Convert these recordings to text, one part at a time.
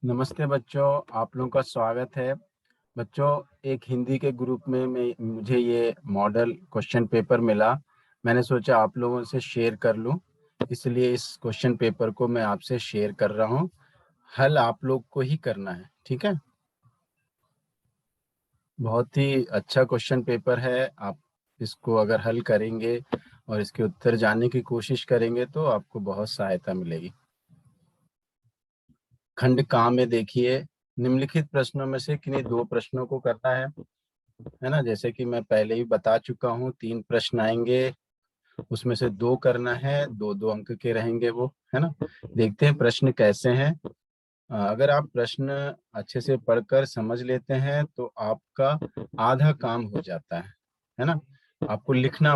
नमस्ते बच्चों, आप लोगों का स्वागत है। बच्चों, एक हिंदी के ग्रुप में मुझे ये मॉडल क्वेश्चन पेपर मिला। मैंने सोचा आप लोगों से शेयर कर लूं, इसलिए इस क्वेश्चन पेपर को मैं आपसे शेयर कर रहा हूं। हल आप लोग को ही करना है, ठीक है। बहुत ही अच्छा क्वेश्चन पेपर है। आप इसको अगर हल करेंगे और इसके उत्तर जानने की कोशिश करेंगे तो आपको बहुत सहायता मिलेगी। खंड का में देखिए, निम्नलिखित प्रश्नों में से किन्हीं दो प्रश्नों को करना है ना। जैसे कि मैं पहले ही बता चुका हूँ, 3 प्रश्न आएंगे, उसमें से 2 करना है, 2-2 अंक के रहेंगे वो, है ना। देखते हैं प्रश्न कैसे हैं। अगर आप प्रश्न अच्छे से पढ़कर समझ लेते हैं तो आपका आधा काम हो जाता है ना। आपको लिखना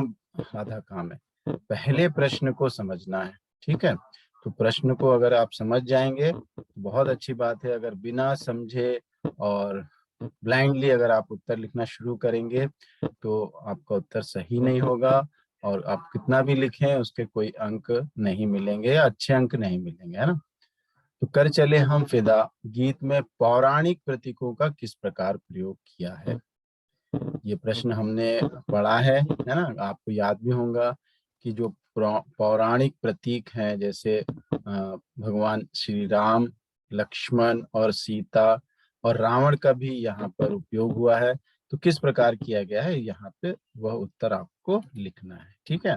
आधा काम है, पहले प्रश्न को समझना है, ठीक है। तो प्रश्न को अगर आप समझ जाएंगे तो बहुत अच्छी बात है। अगर बिना समझे और ब्लाइंडली अगर आप उत्तर लिखना शुरू करेंगे तो आपका उत्तर सही नहीं होगा और आप कितना भी लिखें उसके कोई अंक नहीं मिलेंगे, अच्छे अंक नहीं मिलेंगे, है ना। तो कर चले हम फिदा गीत में पौराणिक प्रतीकों का किस प्रकार प्रयोग किया है। ये प्रश्न हमने पढ़ा है ना। आपको याद भी होगा कि जो पौराणिक प्रतीक हैं, जैसे भगवान श्री राम, लक्ष्मण और सीता और रावण का भी यहाँ पर उपयोग हुआ है। तो किस प्रकार किया गया है, यहाँ पे वह उत्तर आपको लिखना है, ठीक है।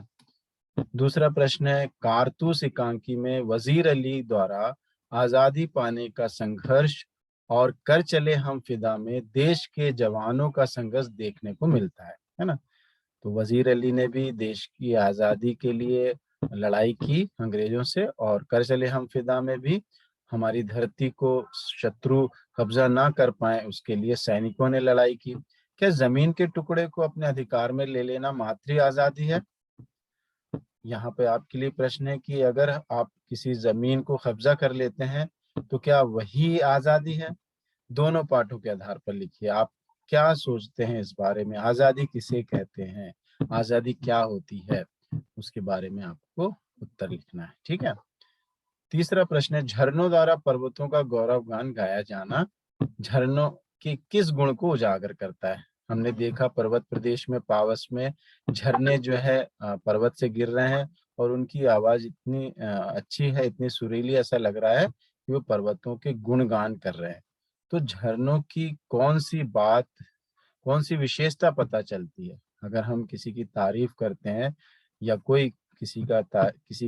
दूसरा प्रश्न है, कारतूस एकांकी में वजीर अली द्वारा आजादी पाने का संघर्ष और कर चले हम फिदा में देश के जवानों का संघर्ष देखने को मिलता है ना। तो वजीर अली ने भी देश की आजादी के लिए लड़ाई की अंग्रेजों से, और कर चले हम फिदा में भी हमारी धरती को शत्रु कब्जा ना कर पाए उसके लिए सैनिकों ने लड़ाई की। क्या जमीन के टुकड़े को अपने अधिकार में ले लेना मात्र आजादी है। यहाँ पे आपके लिए प्रश्न है कि अगर आप किसी जमीन को कब्जा कर लेते हैं तो क्या वही आजादी है। दोनों पाठों के आधार पर लिखिए, आप क्या सोचते हैं इस बारे में, आजादी किसे कहते हैं, आजादी क्या होती है, उसके बारे में आपको उत्तर लिखना है, ठीक है। तीसरा प्रश्न है, झरनों द्वारा पर्वतों का गौरव गान गाया जाना झरनों के किस गुण को उजागर करता है। हमने देखा पर्वत प्रदेश में पावस में झरने जो है पर्वत से गिर रहे हैं और उनकी आवाज इतनी अच्छी है, इतनी सुरीली, ऐसा लग रहा है कि वो पर्वतों के गुणगान कर रहे हैं। तो झरनों की कौन सी बात, कौन सी विशेषता पता चलती है अगर हम किसी की तारीफ करते हैं या कोई किसी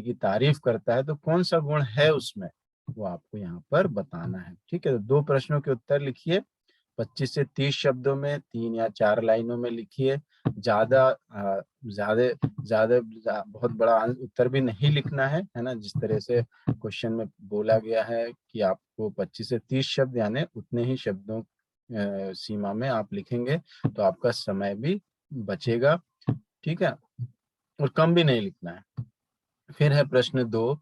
की तारीफ करता है, तो कौन सा गुण है उसमें, वो आपको यहाँ पर बताना है, ठीक है। तो 2 प्रश्नों के उत्तर लिखिए, 25 से 30 शब्दों में, 3 या 4 लाइनों में लिखिए। ज्यादा ज्यादा बहुत बड़ा उत्तर भी नहीं लिखना है ना। जिस तरह से क्वेश्चन में बोला गया है कि आपको 25 से 30 शब्द यानी उतने ही शब्दों सीमा में आप लिखेंगे तो आपका समय भी बचेगा, ठीक है, और कम भी नहीं लिखना है। फिर है प्रश्न 2,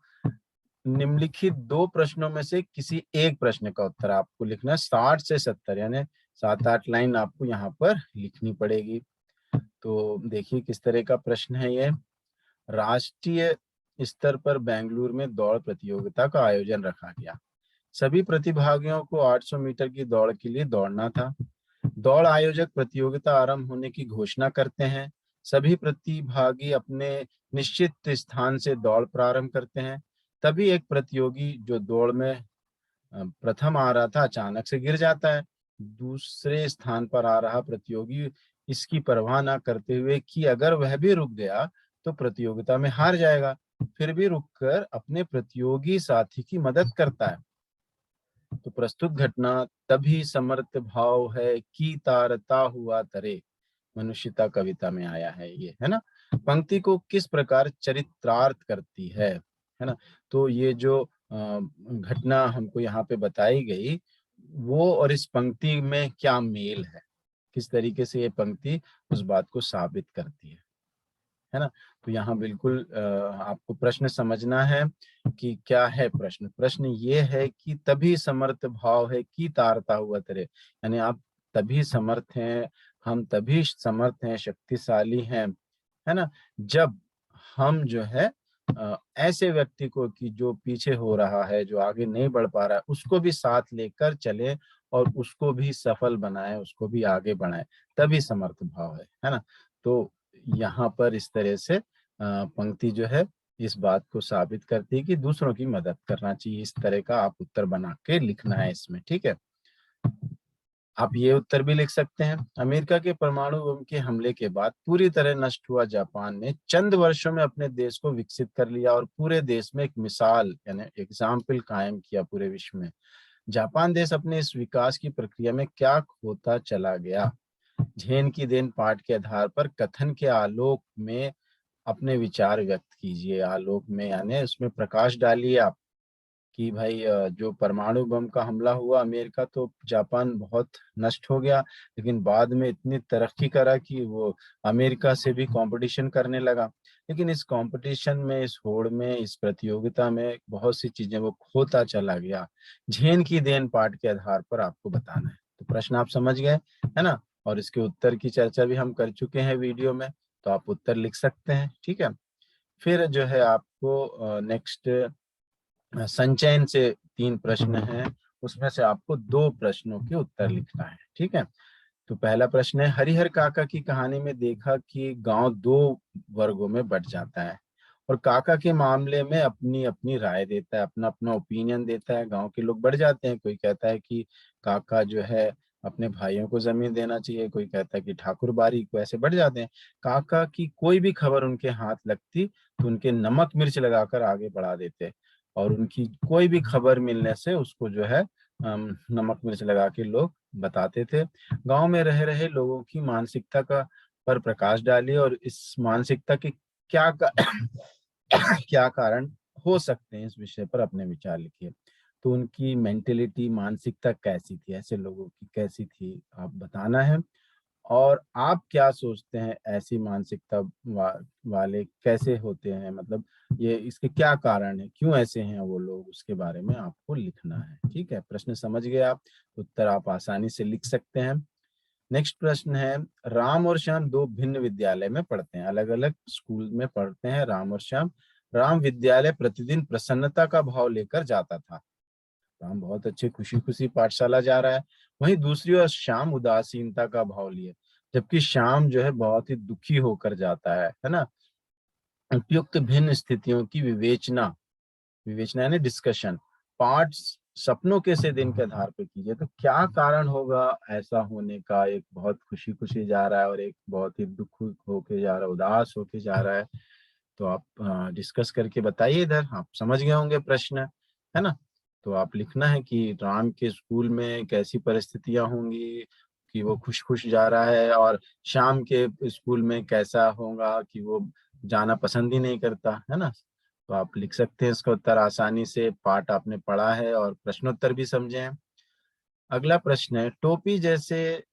निम्नलिखित 2 प्रश्नों में से किसी एक प्रश्न का उत्तर आपको लिखना है। 60 से 70 यानी 7-8 लाइन आपको यहाँ पर लिखनी पड़ेगी। तो देखिए किस तरह का प्रश्न है ये। राष्ट्रीय स्तर पर बेंगलुरु में दौड़ प्रतियोगिता का आयोजन रखा गया। सभी प्रतिभागियों को 800 मीटर की दौड़ के लिए दौड़ना था। दौड़ आयोजक प्रतियोगिता आरंभ होने की घोषणा करते हैं। सभी प्रतिभागी अपने निश्चित स्थान से दौड़ प्रारंभ करते हैं। तभी एक प्रतियोगी जो दौड़ में प्रथम आ रहा था अचानक से गिर जाता है। दूसरे स्थान पर आ रहा प्रतियोगी इसकी परवाह ना करते हुए कि अगर वह भी रुक गया तो प्रतियोगिता में हार जाएगा, फिर भी रुककर अपने प्रतियोगी साथी की मदद करता है। तो प्रस्तुत घटना तभी समर्थ भाव है कि तारता हुआ तरे, मनुष्यता कविता में आया है ये, है ना। पंक्ति को किस प्रकार चरित्रार्थ करती है ना। तो ये जो घटना हमको यहाँ पे बताई गई वो और इस पंक्ति में क्या मेल है, किस तरीके से ये पंक्ति उस बात को साबित करती है ना। तो यहाँ बिल्कुल आपको प्रश्न समझना है कि क्या है प्रश्न। प्रश्न ये है कि तभी समर्थ भाव है कि तारता हुआ तरे, यानी आप तभी समर्थ हैं, हम तभी समर्थ हैं, शक्तिशाली हैं, है ना, जब हम जो है ऐसे व्यक्ति को कि जो पीछे हो रहा है, जो आगे नहीं बढ़ पा रहा है, उसको भी साथ लेकर चले और उसको भी सफल बनाए, उसको भी आगे बढ़ाए, तभी समर्थ भाव है ना। तो यहाँ पर इस तरह से पंक्ति जो है इस बात को साबित करती है कि दूसरों की मदद करना चाहिए। इस तरह का आप उत्तर बना के लिखना है इसमें, ठीक है। आप ये उत्तर भी लिख सकते हैं, अमेरिका के परमाणु बम के हमले के बाद पूरी तरह नष्ट हुआ जापान ने चंद वर्षों में अपने देश को विकसित कर लिया और पूरे देश में एक मिसाल यानी एग्जाम्पल कायम किया पूरे विश्व में। जापान देश अपने इस विकास की प्रक्रिया में क्या खोता चला गया? झेन की देन पाठ के आधार पर कथन के आलोक में अपने विचार व्यक्त कीजिए। आलोक में यानी उसमें प्रकाश डालिए आप कि भाई जो परमाणु बम का हमला हुआ अमेरिका, तो जापान बहुत नष्ट हो गया, लेकिन बाद में इतनी तरक्की करा कि वो अमेरिका से भी कंपटीशन करने लगा। लेकिन इस कंपटीशन में, इस होड़ में, इस प्रतियोगिता में बहुत सी चीजें वो खोता चला गया। झेन की देन पाठ के आधार पर आपको बताना है। तो प्रश्न आप समझ गए है ना, और इसके उत्तर की चर्चा भी हम कर चुके हैं वीडियो में, तो आप उत्तर लिख सकते हैं, ठीक है। फिर जो है आपको नेक्स्ट संचयन से 3 प्रश्न हैं, उसमें से आपको 2 प्रश्नों के उत्तर लिखना है, ठीक है। तो पहला प्रश्न है, हरिहर काका की कहानी में देखा कि गांव 2 वर्गों में बट जाता है और काका के मामले में अपनी अपनी राय देता है, अपना अपना ओपिनियन देता है। गांव के लोग बढ़ जाते हैं, कोई कहता है कि काका जो है अपने भाइयों को जमीन देना चाहिए, कोई कहता है कि ठाकुर बारी को, ऐसे बढ़ जाते हैं। काका की कोई भी खबर उनके हाथ लगती तो उनके नमक मिर्च लगाकर आगे बढ़ा देते, और उनकी कोई भी खबर मिलने से उसको जो है नमक मिर्च लगा के लोग बताते थे। गांव में रह रहे लोगों की मानसिकता का पर प्रकाश डालिए और इस मानसिकता के क्या क्या कारण हो सकते हैं, इस विषय पर अपने विचार लिखिए। तो उनकी मेंटेलिटी, मानसिकता कैसी थी, ऐसे लोगों की कैसी थी, आप बताना है। और आप क्या सोचते हैं ऐसी मानसिकता वाले कैसे होते हैं, मतलब ये इसके क्या कारण है, क्यों ऐसे हैं वो लोग, उसके बारे में आपको लिखना है, ठीक है। प्रश्न समझ गए आप, उत्तर आप आसानी से लिख सकते हैं। नेक्स्ट प्रश्न है, राम और श्याम 2 भिन्न विद्यालय में पढ़ते हैं, अलग अलग स्कूल में पढ़ते हैं राम और श्याम। राम विद्यालय प्रतिदिन प्रसन्नता का भाव लेकर जाता था, राम बहुत अच्छे खुशी खुशी पाठशाला जा रहा है। वहीं दूसरी ओर श्याम उदासीनता का भाव लिए, जबकि श्याम जो है बहुत ही दुखी होकर जाता है ना। उपयुक्त भिन्न स्थितियों की विवेचना, विवेचना यानी डिस्कशन, पाठ सपनों के से दिन के आधार पर कीजिए। तो क्या कारण होगा ऐसा होने का, एक बहुत खुशी खुशी जा रहा है और एक बहुत ही दुख होके जा रहा है, उदास होके जा रहा है। तो आप डिस्कस करके बताइए, इधर आप समझ गए होंगे प्रश्न, है ना। तो आप लिखना है कि राम के स्कूल में कैसी परिस्थितियां होंगी कि वो खुश खुश जा रहा है, और श्याम के स्कूल में कैसा होगा कि वो जाना पसंद ही नहीं करता, है ना। तो आप लिख सकते हैं इसका उत्तर आसानी से, पाठ आपने पढ़ा है और प्रश्नोत्तर भी समझे हैं। अगला प्रश्न है, टोपी जैसे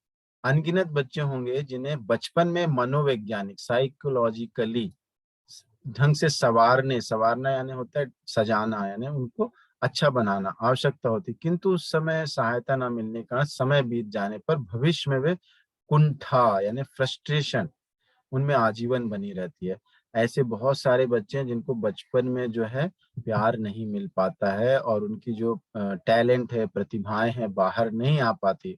अनगिनत बच्चे होंगे जिन्हें बचपन में मनोवैज्ञानिक, साइकोलॉजिकली ढंग से संवारने, संवारना यानी होता है सजाना, यानी उनको अच्छा बनाना आवश्यकता होती, किंतु उस समय सहायता न मिलने का समय बीत जाने पर भविष्य में वे कुंठा यानी फ्रस्ट्रेशन उनमें आजीवन बनी रहती है। ऐसे बहुत सारे बच्चे हैं जिनको बचपन में जो है प्यार नहीं मिल पाता है और उनकी जो टैलेंट है, प्रतिभाएं हैं, बाहर नहीं आ पाती।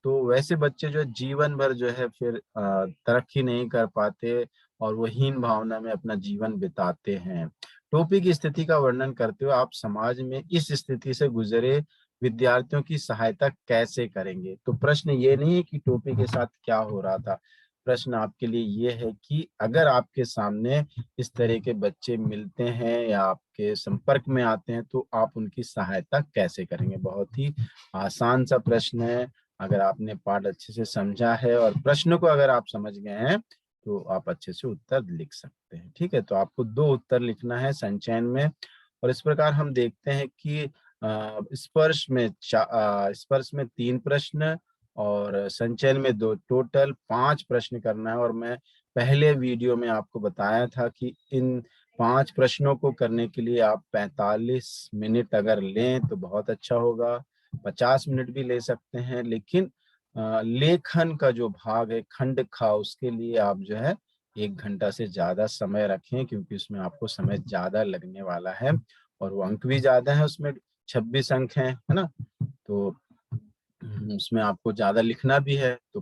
तो वैसे बच्चे जो जीवन भर जो है फिर तरक्की नहीं कर पाते और वो हीन भावना में अपना जीवन बिताते हैं। टोपी की स्थिति का वर्णन करते हुए आप समाज में इस स्थिति से गुजरे विद्यार्थियों की सहायता कैसे करेंगे? तो प्रश्न ये नहीं है कि टोपी के साथ क्या हो रहा था, प्रश्न आपके लिए ये है कि अगर आपके सामने इस तरह के बच्चे मिलते हैं या आपके संपर्क में आते हैं तो आप उनकी सहायता कैसे करेंगे? बहुत ही आसान सा प्रश्न है। अगर आपने पाठ अच्छे से समझा है और प्रश्न को अगर आप समझ गए हैं तो आप अच्छे से उत्तर लिख सकते हैं, ठीक है। तो आपको 2 उत्तर लिखना है संचयन में, और इस प्रकार हम देखते हैं कि स्पर्श में 3 प्रश्न और संचयन में 2, टोटल 5 प्रश्न करना है। और मैं पहले वीडियो में आपको बताया था कि इन 5 प्रश्नों को करने के लिए आप 45 मिनट अगर लें तो बहुत अच्छा होगा, 50 मिनट भी ले सकते हैं, लेकिन लेखन का जो भाग है खंड खा, उसके लिए आप जो है 1 घंटा से ज्यादा समय रखें, क्योंकि उसमें आपको समय ज्यादा लगने वाला है और वो अंक भी ज्यादा है, उसमें 26 अंक हैं, है ना। तो उसमें आपको ज्यादा लिखना भी है। तो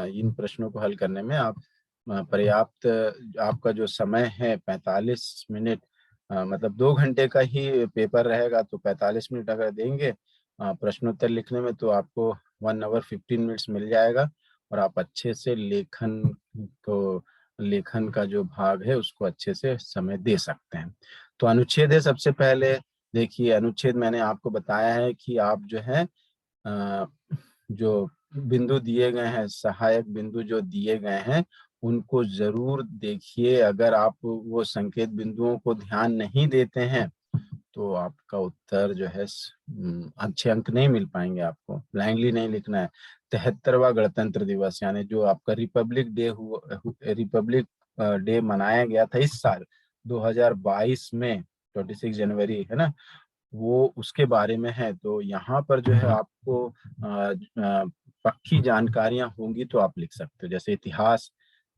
इन प्रश्नों को हल करने में आप पर्याप्त, आपका जो समय है 45 मिनट, मतलब 2 घंटे का ही पेपर रहेगा, तो 45 मिनट अगर देंगे प्रश्नोत्तर लिखने में, तो आपको 1 आवर 15 मिनट्स मिल जाएगा और आप अच्छे से को लेखन का जो भाग है उसको अच्छे से समय दे सकते हैं। तो अनुच्छेद है सबसे पहले। देखिए, अनुच्छेद मैंने आपको बताया है कि आप जो है अ, जो बिंदु दिए गए हैं, सहायक बिंदु जो दिए गए हैं, उनको जरूर देखिए। अगर आप वो संकेत बिंदुओं को ध्यान नहीं देते हैं तो आपका उत्तर जो है अच्छे अंक नहीं मिल पाएंगे। आपको ब्लाइंडली नहीं लिखना है। 73वां गणतंत्र दिवस, यानी जो आपका रिपब्लिक डे मनाया गया था इस साल 2022 में, 26 जनवरी, है ना, वो उसके बारे में है। तो यहाँ पर जो है आपको पक्की जानकारियां होंगी तो आप लिख सकते हो। जैसे इतिहास,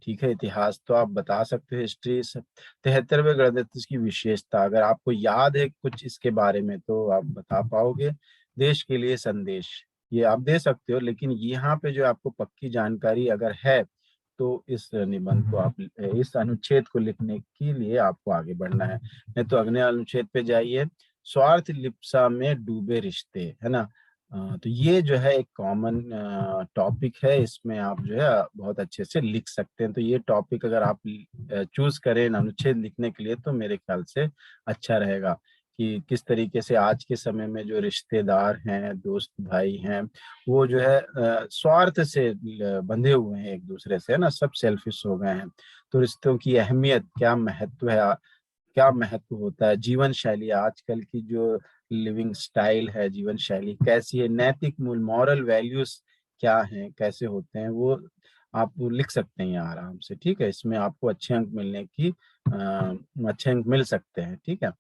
ठीक है, इतिहास तो आप बता सकते हो। हिस्ट्री, 73वें गणतंत्र की विशेषता, अगर आपको याद है कुछ इसके बारे में तो आप बता पाओगे। देश के लिए संदेश, ये आप दे सकते हो, लेकिन यहाँ पे जो आपको पक्की जानकारी अगर है तो इस निबंध को आप, इस अनुच्छेद को लिखने के लिए आपको आगे बढ़ना है। नहीं तो अगले अनुच्छेद पे जाइए। स्वार्थ लिप्सा में डूबे रिश्ते, है ना। तो ये जो है एक कॉमन टॉपिक है, इसमें आप जो है बहुत अच्छे से लिख सकते हैं। तो ये टॉपिक अगर आप चूज करें अनुच्छेद लिखने के लिए तो मेरे ख्याल से अच्छा रहेगा कि किस तरीके से आज के समय में जो रिश्तेदार हैं, दोस्त भाई हैं, वो जो है स्वार्थ से बंधे हुए हैं एक दूसरे से, है ना, सब सेल्फिश हो गए हैं। तो रिश्तों की अहमियत, क्या महत्व है, क्या महत्व होता है, जीवन शैली, आजकल की जो लिविंग स्टाइल है, जीवन शैली कैसी है, नैतिक मूल्य, मॉरल वैल्यूज क्या हैं, कैसे होते हैं, वो आप लिख सकते हैं यहाँ आराम से। ठीक है, इसमें आपको अच्छे अंक मिलने की अच्छे अंक मिल सकते हैं। ठीक है,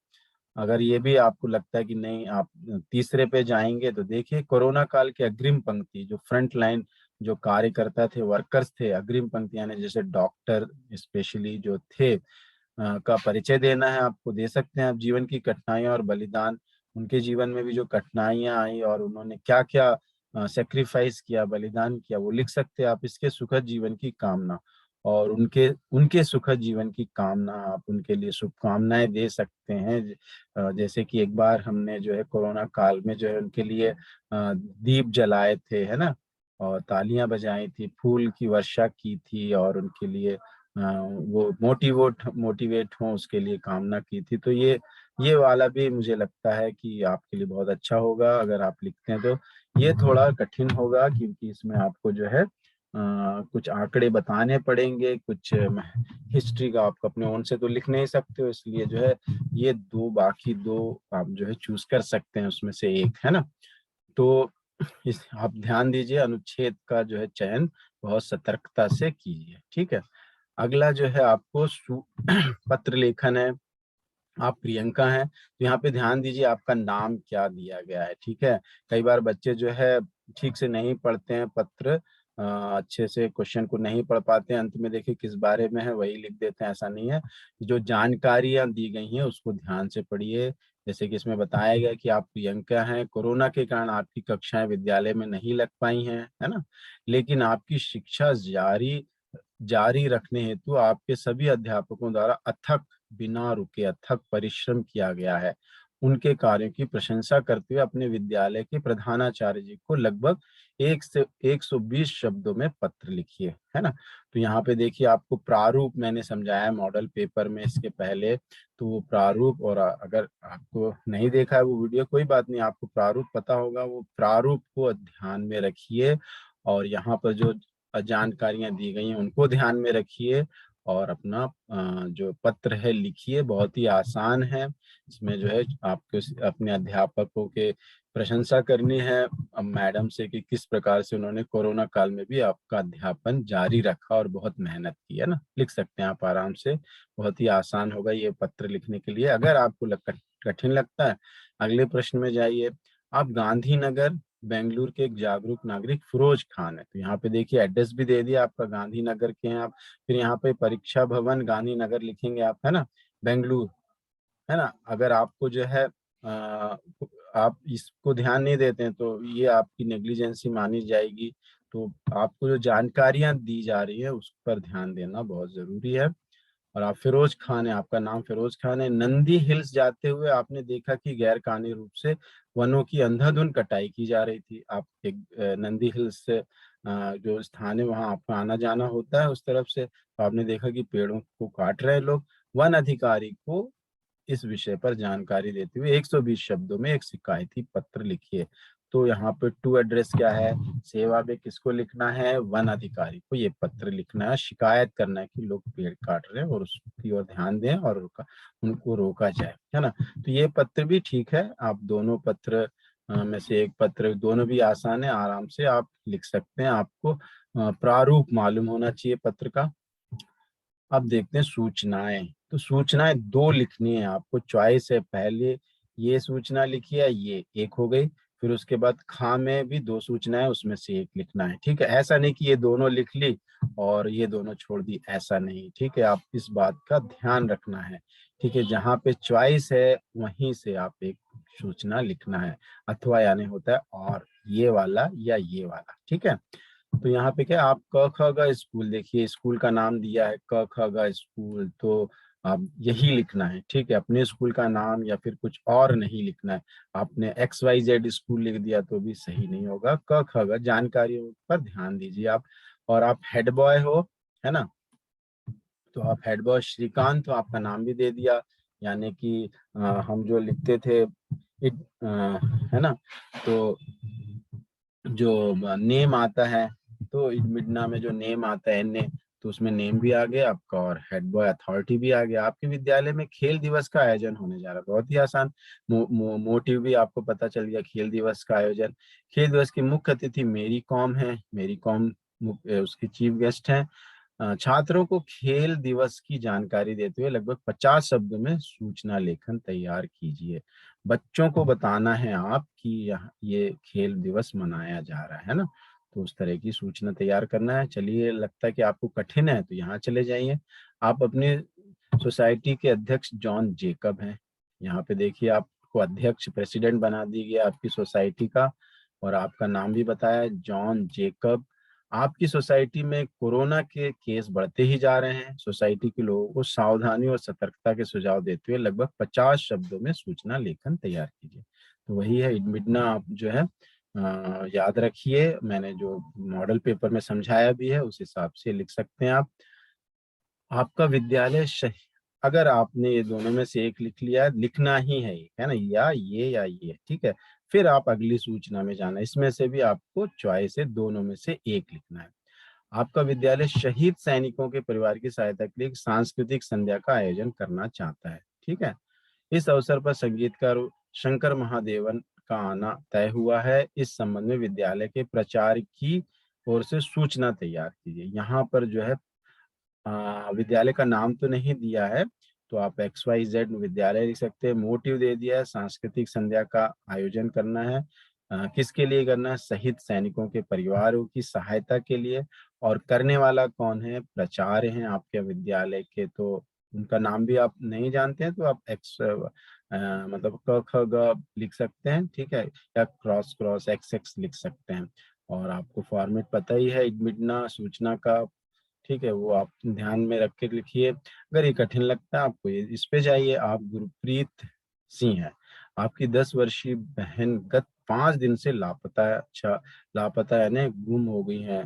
अगर ये भी आपको लगता है कि नहीं, आप तीसरे पे जाएंगे तो देखिए, कोरोना काल के अग्रिम पंक्ति, जो फ्रंट लाइन जो कार्यकर्ता थे, वर्कर्स थे, अग्रिम पंक्ति यानी जैसे डॉक्टर स्पेशली जो थे, का परिचय देना है आपको, दे सकते हैं आप। जीवन की कठिनाइयां और बलिदान, उनके जीवन में भी जो कठिनाइयां आई और उन्होंने क्या क्या सेक्रीफाइस किया, बलिदान किया, वो लिख सकते हैं आप। इसके सुखद जीवन की कामना और उनके उनके सुखद जीवन की कामना, आप उनके लिए शुभकामनाएं दे सकते हैं। जैसे कि एक बार हमने जो है कोरोना काल में जो है उनके लिए दीप जलाए थे, है ना, और तालियां बजाई थी, फूल की वर्षा की थी और उनके लिए वो मोटिवेट हो, उसके लिए कामना की थी। तो ये वाला भी मुझे लगता है कि आपके लिए बहुत अच्छा होगा अगर आप लिखते हैं तो। ये थोड़ा कठिन होगा क्योंकि इसमें आपको जो है कुछ आंकड़े बताने पड़ेंगे, कुछ हिस्ट्री का आप अपने ओन से तो लिख नहीं सकते हो, इसलिए जो है ये बाकी दो आप जो है चूज कर सकते हैं उसमें से एक, है ना। तो इस आप ध्यान दीजिए, अनुच्छेद का जो है चयन बहुत सतर्कता से कीजिए। ठीक है, अगला जो है आपको पत्र लेखन है। आप प्रियंका हैं तो यहाँ पे ध्यान दीजिए आपका नाम क्या दिया गया है। ठीक है, कई बार बच्चे जो है ठीक से नहीं पढ़ते हैं पत्र, अच्छे से क्वेश्चन को नहीं पढ़ पाते हैं, अंत में देखिए किस बारे में है वही लिख देते हैं। ऐसा नहीं है, जो जानकारियां दी गई हैं उसको ध्यान से पढ़िए। जैसे कि इसमें बताया गया कि आप प्रियंका हैं, कोरोना के कारण आपकी कक्षाएं विद्यालय में नहीं लग पाई हैं, है ना, लेकिन आपकी शिक्षा जारी जारी रखने हेतु आपके सभी अध्यापकों द्वारा अथक, बिना रुके अथक परिश्रम किया गया है। उनके कार्यों की प्रशंसा करते हुए अपने विद्यालय के प्रधानाचार्य जी को लगभग 1 से 120 शब्दों में पत्र लिखिए, है ना। तो यहाँ पे देखिए, आपको प्रारूप मैंने समझाया मॉडल पेपर में इसके पहले, तो वो प्रारूप, और अगर आपको नहीं देखा है वो वीडियो, कोई बात नहीं, आपको प्रारूप पता होगा, वो प्रारूप को ध्यान में रखिए और यहाँ पर जो जानकारियां दी गई हैं उनको ध्यान में रखिए और अपना जो पत्र है लिखिए। बहुत ही आसान है, इसमें जो है आपको अपने अध्यापकों के प्रशंसा करनी है, अब मैडम से, कि किस प्रकार से उन्होंने कोरोना काल में भी आपका अध्यापन जारी रखा और बहुत मेहनत की, है ना। लिख सकते हैं आप आराम से, बहुत ही आसान होगा ये पत्र लिखने के लिए। अगर आपको कठिन लगता है, अगले प्रश्न में जाइए। आप गांधीनगर बेंगलुरु के एक जागरूक नागरिक फिरोज खान है। तो यहाँ पे देखिए एड्रेस भी दे दिया आपका, गांधीनगर के हैं आप। फिर यहाँ पे परीक्षा भवन गांधीनगर लिखेंगे आप, है ना, बेंगलुरु, है ना। अगर आपको जो है आप इसको ध्यान नहीं देते हैं तो ये आपकी नेग्लिजेंसी मानी जाएगी। तो आपको जो जानकारियां दी जा रही है उस पर ध्यान देना बहुत जरूरी है। और आप फिरोज खान है, आपका नाम फिरोज खान है। नंदी हिल्स जाते हुए आपने देखा कि गैर कानूनी रूप से वनों की अंधाधुंध कटाई की जा रही थी। आप एक नंदी हिल्स से जो स्थान है वहां आपका आना जाना होता है उस तरफ से, तो आपने देखा कि पेड़ों को काट रहे हैं लोग। वन अधिकारी को इस विषय पर जानकारी देते हुए 120 शब्दों में एक शिकायती पत्र लिखिए। तो यहाँ पे टू एड्रेस क्या है, सेवा में किसको लिखना है, वन अधिकारी को ये पत्र लिखना है, शिकायत करना है कि लोग पेड़ काट रहे हैं और उसकी ओर ध्यान दें और उनको रोका जाए, है ना। तो ये पत्र भी ठीक है, आप दोनों पत्र में से एक पत्र, दोनों भी आसान है, आराम से आप लिख सकते हैं। आपको प्रारूप मालूम होना चाहिए पत्र का। अब देखते हैं सूचनाएं। तो सूचनाएं दो लिखनी है आपको, चॉइस है, पहले ये सूचना लिखी है, ये एक हो गई। फिर उसके बाद खा में भी दो सूचनाएं, उसमें से एक लिखना है, ठीक है। ऐसा नहीं कि ये दोनों लिख ली और ये दोनों छोड़ दी, ऐसा नहीं, ठीक है। आप इस बात का ध्यान रखना है, ठीक है। जहाँ पे चॉइस है वहीं से आप एक सूचना लिखना है, अथवा यानी होता है और ये वाला या ये वाला, ठीक है। तो यहाँ पे क्या आप क ख ग स्कूल, देखिए स्कूल का नाम दिया है क ख ग स्कूल, तो आप यही लिखना है, ठीक है। अपने स्कूल का नाम या फिर कुछ और नहीं लिखना है। आपने XYZ स्कूल लिख दिया तो भी सही नहीं होगा। क ख ग जानकारियों पर ध्यान दीजिए आप। और आप हेड बॉय हो, है ना, तो आप हेड बॉय श्रीकांत, तो आपका नाम भी दे दिया। यानी कि हम जो लिखते थे है ना, तो जो नेम आता है, तो मिडना में जो नेम आता है ने, तो उसमें नेम भी आ गया आपका और हेड बॉय अथॉरिटी भी आ गया। आपके विद्यालय में खेल दिवस का आयोजन होने जा रहा है, बहुत ही आसान। मोटिव भी आपको पता चल गया, खेल दिवस का आयोजन। खेल दिवस की मुख्य अतिथि मेरी कॉम है, मेरी कॉम उसकी चीफ गेस्ट है। छात्रों को खेल दिवस की जानकारी देते हुए लगभग 50 शब्दों में सूचना लेखन तैयार कीजिए। बच्चों को बताना है आप कि ये खेल दिवस मनाया जा रहा है ना, तो उस तरह की सूचना तैयार करना है। चलिए, लगता है कि आपको कठिन है तो यहाँ चले जाइए। आप अपने सोसाइटी के अध्यक्ष जॉन जेकब हैं। यहाँ पे देखिए आपको अध्यक्ष प्रेसिडेंट बना दी गया आपकी सोसाइटी का, और आपका नाम भी बताया है, जॉन जेकब। आपकी सोसाइटी में कोरोना के केस बढ़ते ही जा रहे हैं। सोसाइटी के लोगों को सावधानी और सतर्कता के सुझाव देते हुए लगभग 50 शब्दों में सूचना लेखन तैयार कीजिए। तो वही है इडमिडना, आप जो है याद रखिए, मैंने जो मॉडल पेपर में समझाया भी है उस हिसाब से लिख सकते हैं आप। आपका विद्यालय अगर आपने ये दोनों में से एक लिख लिया, लिखना ही है ना, या ये, ठीक है। फिर आप अगली सूचना में जाना, इसमें से भी आपको चॉइस है, दोनों में से एक लिखना है। आपका विद्यालय शहीद सैनिकों के परिवार की सहायता के लिए एक सांस्कृतिक संध्या का आयोजन करना चाहता है, ठीक है। इस अवसर पर संगीतकार शंकर महादेवन का आना तय हुआ है। इस संबंध में विद्यालय के प्राचार्य की ओर से सूचना तैयार कीजिए। यहाँ पर जो है विद्यालय का नाम तो नहीं दिया है, तो आप XYZ विद्यालय लिख सकते हैं। मोटिव दे दिया है, सांस्कृतिक संध्या का आयोजन करना है। किसके लिए करना है, शहीद सैनिकों के परिवारों की सहायता के लिए। और करने वाला कौन है, प्राचार्य हैं आपके विद्यालय के, तो उनका नाम भी आप नहीं जानते हैं तो आप मतलब क ख ग लिख सकते हैं, ठीक है, या क्रॉस क्रॉस XX लिख सकते हैं। और आपको फॉर्मेट पता ही है एडमिटना सूचना का, ठीक है, वो आप ध्यान में रख के लिखिए। अगर ये कठिन लगता है आपको, ये इस पे जाइए। आप गुरप्रीत सिंह है, आपकी 10 वर्षीय बहन गत 5 दिन से लापता है। अच्छा, लापता यानी गुम हो गई है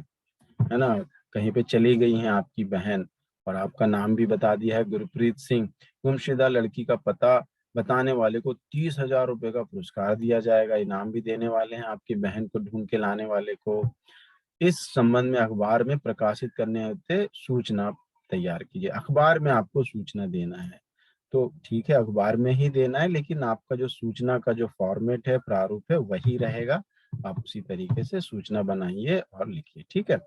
ना, कहीं पे चली गई हैं आपकी बहन। और आपका नाम भी बता दिया है, गुरप्रीत सिंह। गुमशुदा लड़की का पता बताने वाले को 30,000 रुपए का पुरस्कार दिया जाएगा, इनाम भी देने वाले हैं आपकी बहन को ढूंढ के लाने वाले को। इस संबंध में अखबार में प्रकाशित करने हेतु सूचना तैयार कीजिए। अखबार में आपको सूचना देना है, तो ठीक है अखबार में ही देना है, लेकिन आपका जो सूचना का जो फॉर्मेट है, प्रारूप है, वही रहेगा। आप उसी तरीके से सूचना बनाइए और लिखिए, ठीक है।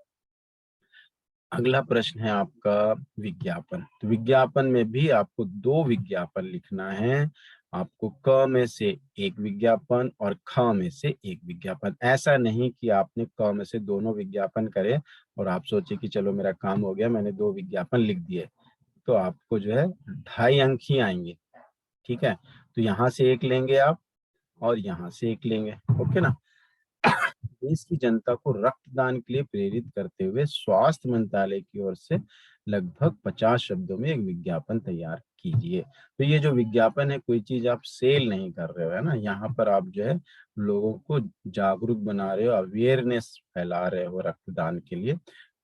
अगला प्रश्न है आपका विज्ञापन। तो विज्ञापन में भी आपको 2 विज्ञापन लिखना है। आपको क में से एक विज्ञापन और ख में से एक विज्ञापन। ऐसा नहीं कि आपने क में से दोनों विज्ञापन करे और आप सोचे कि चलो मेरा काम हो गया, मैंने 2 विज्ञापन लिख दिए, तो आपको जो है 2.5 अंक ही आएंगे। ठीक है, तो यहाँ से एक लेंगे आप और यहाँ से एक लेंगे। ओके ना। देश की जनता को रक्तदान के लिए प्रेरित करते हुए स्वास्थ्य मंत्रालय की ओर से लगभग 50 शब्दों में एक विज्ञापन तैयार कीजिए। तो ये जो विज्ञापन है, कोई चीज आप सेल नहीं कर रहे हो, है ना, यहाँ पर आप जो है लोगों को जागरूक बना रहे हो, अवेयरनेस फैला रहे हो रक्तदान के लिए।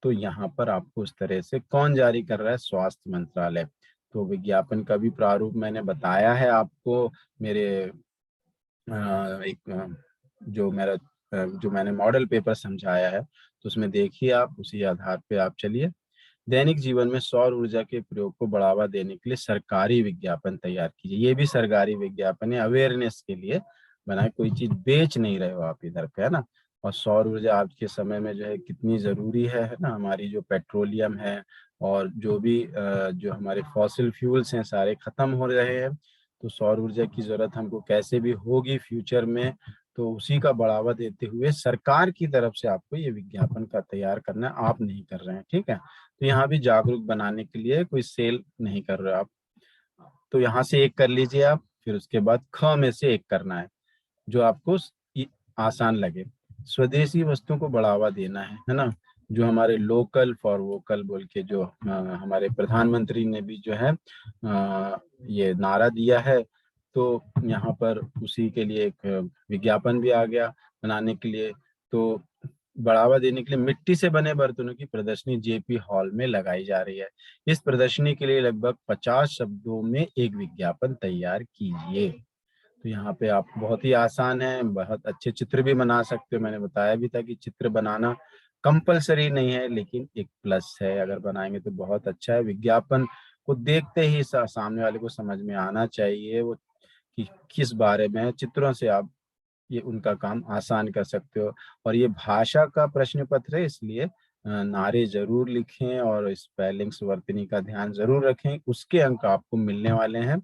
तो यहाँ पर आपको उस तरह से कौन जारी कर रहा है? स्वास्थ्य मंत्रालय। तो विज्ञापन का भी प्रारूप मैंने बताया है आपको मेरे एक जो मैंने मॉडल पेपर समझाया है, तो उसमें देखिए आप, उसी आधार पे आप चलिए। दैनिक जीवन में सौर ऊर्जा के प्रयोग को बढ़ावा देने के लिए सरकारी विज्ञापन तैयार कीजिए। ये भी सरकारी विज्ञापन है, अवेयरनेस के लिए बनाए, कोई चीज बेच नहीं रहे हो आप इधर पे, है ना। और सौर ऊर्जा आज के समय में जो है कितनी जरूरी है ना। हमारी जो पेट्रोलियम है और जो भी जो हमारे फॉसिल फ्यूल्स हैं सारे खत्म हो रहे हैं, तो सौर ऊर्जा की जरूरत हमको कैसे भी होगी फ्यूचर में। तो उसी का बढ़ावा देते हुए सरकार की तरफ से आपको ये विज्ञापन का तैयार करना है, आप नहीं कर रहे हैं। ठीक है, तो यहाँ भी जागरूक बनाने के लिए कोई सेल नहीं कर रहे आप। तो यहाँ से एक कर लीजिए आप, फिर उसके बाद ख में से एक करना है जो आपको आसान लगे। स्वदेशी वस्तुओं को बढ़ावा देना है ना। जो हमारे लोकल फॉर वोकल बोल के जो हमारे प्रधानमंत्री ने भी जो है ये नारा दिया है, तो यहाँ पर उसी के लिए एक विज्ञापन भी आ गया बनाने के लिए। तो बढ़ावा देने के लिए मिट्टी से बने बर्तनों की प्रदर्शनी जेपी हॉल में लगाई जा रही है। इस प्रदर्शनी के लिए लगभग 50 शब्दों में एक विज्ञापन तैयार कीजिए। तो यहाँ पे आप, बहुत ही आसान है, बहुत अच्छे चित्र भी बना सकते हो। मैंने बताया भी था कि चित्र बनाना कंपलसरी नहीं है, लेकिन एक प्लस है, अगर बनाएंगे तो बहुत अच्छा है। विज्ञापन को देखते ही सामने वाले को समझ में आना चाहिए वो कि किस बारे में है। चित्रों से आप ये उनका काम आसान कर सकते हो। और ये भाषा का प्रश्न पत्र है, इसलिए नारे जरूर लिखें और स्पेलिंग्स वर्तनी का ध्यान जरूर रखें, उसके अंक आपको मिलने वाले हैं।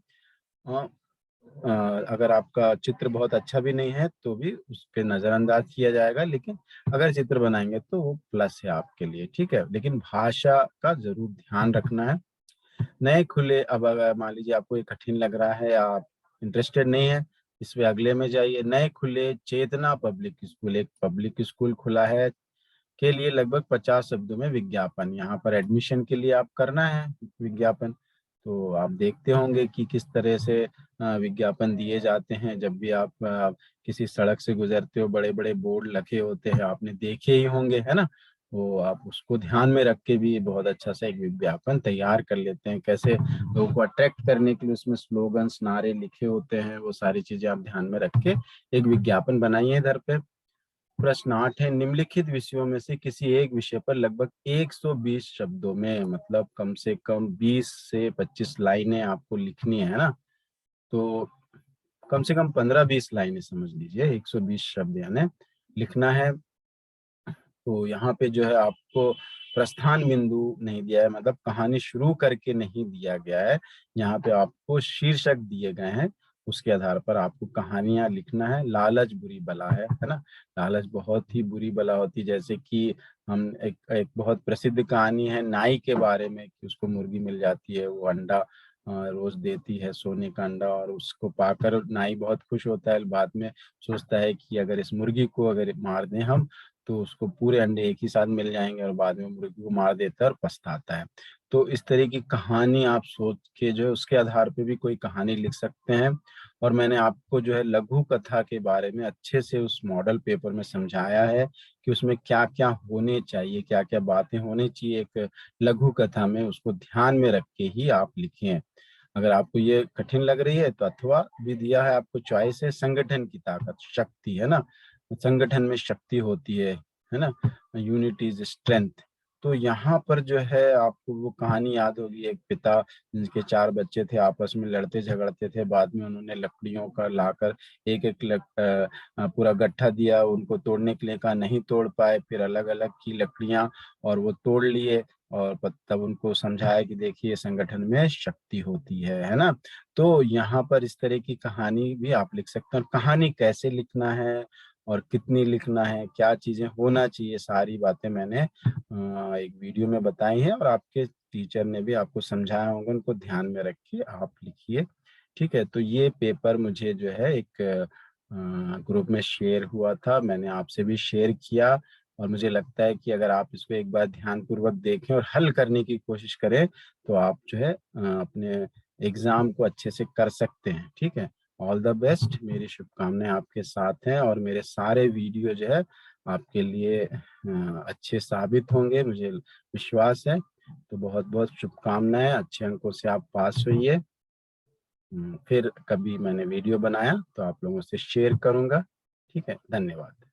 अगर आपका चित्र बहुत अच्छा भी नहीं है तो भी उस पर नजरअंदाज किया जाएगा, लेकिन अगर चित्र बनाएंगे तो वो प्लस है आपके लिए। ठीक है, लेकिन भाषा का जरूर ध्यान रखना है। नए खुले, अब अगर मान लीजिए आपको ये कठिन लग रहा है, आप इंटरेस्टेड नहीं है इसमें, अगले में जाइए। नए खुले चेतना पब्लिक स्कूल, एक पब्लिक स्कूल खुला है, के लिए लगभग 50 शब्दों में विज्ञापन। यहाँ पर एडमिशन के लिए आप करना है विज्ञापन। तो आप देखते होंगे कि किस तरह से विज्ञापन दिए जाते हैं। जब भी आप किसी सड़क से गुजरते हो, बड़े बड़े बोर्ड लगे होते हैं, आपने देखे ही होंगे, है ना। तो आप उसको ध्यान में रख के भी बहुत अच्छा सा एक विज्ञापन तैयार कर लेते हैं। कैसे लोगों को अट्रैक्ट करने के लिए उसमें स्लोगन्स, नारे लिखे होते हैं, वो सारी चीजें आप ध्यान में रख के एक विज्ञापन बनाइए इधर पे। प्रश्न 8 है, निम्नलिखित विषयों में से किसी एक विषय पर लगभग 120 शब्दों में, मतलब कम से कम 20 से 25 लाइनें आपको लिखनी है ना। तो कम से कम 15-20 लाइनें समझ लीजिए, 120 शब्द यानी लिखना है। तो यहाँ पे जो है आपको प्रस्थान बिंदु नहीं दिया है, मतलब कहानी शुरू करके नहीं दिया गया है। यहाँ पे आपको शीर्षक दिए गए हैं, उसके आधार पर आपको कहानियां लिखना है। लालच बुरी बला है ना। लालच बहुत ही बुरी बला होती है। जैसे कि हम एक बहुत प्रसिद्ध कहानी है नाई के बारे में, कि उसको मुर्गी मिल जाती है, वो अंडा रोज देती है, सोने का अंडा, और उसको पाकर नाई बहुत खुश होता है। बाद में सोचता है कि अगर इस मुर्गी को अगर मार दें हम, तो उसको पूरे अंडे एक ही साथ मिल जाएंगे, और बाद में मुर्गी को मार देता है और पछताता है। तो इस तरह की कहानी आप सोच के जो है उसके आधार पे भी कोई कहानी लिख सकते हैं। और मैंने आपको जो है लघु कथा के बारे में अच्छे से उस मॉडल पेपर में समझाया है कि उसमें क्या क्या होने चाहिए, क्या क्या बातें होनी चाहिए एक लघु कथा में, उसको ध्यान में रख के ही आप लिखें। अगर आपको ये कठिन लग रही है तो अथवा भी दिया है आपको, चॉइस है संगठन की ताकत, शक्ति, है ना। संगठन में शक्ति होती है ना। Unity is strength. तो यहाँ पर जो है आपको वो कहानी याद होगी, एक पिता जिनके 4 बच्चे थे, आपस में लड़ते झगड़ते थे, बाद में उन्होंने लकड़ियों का लाकर एक एक पूरा गट्ठा दिया, उनको तोड़ने के लिए कहा, नहीं तोड़ पाए, फिर अलग अलग की लकड़ियां और वो तोड़ लिए। और तब उनको समझाया कि देखिए संगठन में शक्ति होती है ना। तो यहाँ पर इस तरह की कहानी भी आप लिख सकते हैं। और कहानी कैसे लिखना है और कितनी लिखना है, क्या चीजें होना चाहिए, सारी बातें मैंने एक वीडियो में बताई हैं और आपके टीचर ने भी आपको समझाया होगा, उनको ध्यान में रख के आप लिखिए। ठीक है, तो ये पेपर मुझे जो है एक ग्रुप में शेयर हुआ था, मैंने आपसे भी शेयर किया और मुझे लगता है कि अगर आप इसको एक बार ध्यानपूर्वक देखें और हल करने की कोशिश करें तो आप जो है अपने एग्जाम को अच्छे से कर सकते हैं। ठीक है, ऑल द बेस्ट, मेरी शुभकामनाएं आपके साथ हैं और मेरे सारे वीडियो जो है आपके लिए अच्छे साबित होंगे, मुझे विश्वास है। तो बहुत बहुत शुभकामनाएं, अच्छे अंकों से आप पास होइए। फिर कभी मैंने वीडियो बनाया तो आप लोगों से शेयर करूंगा। ठीक है, धन्यवाद।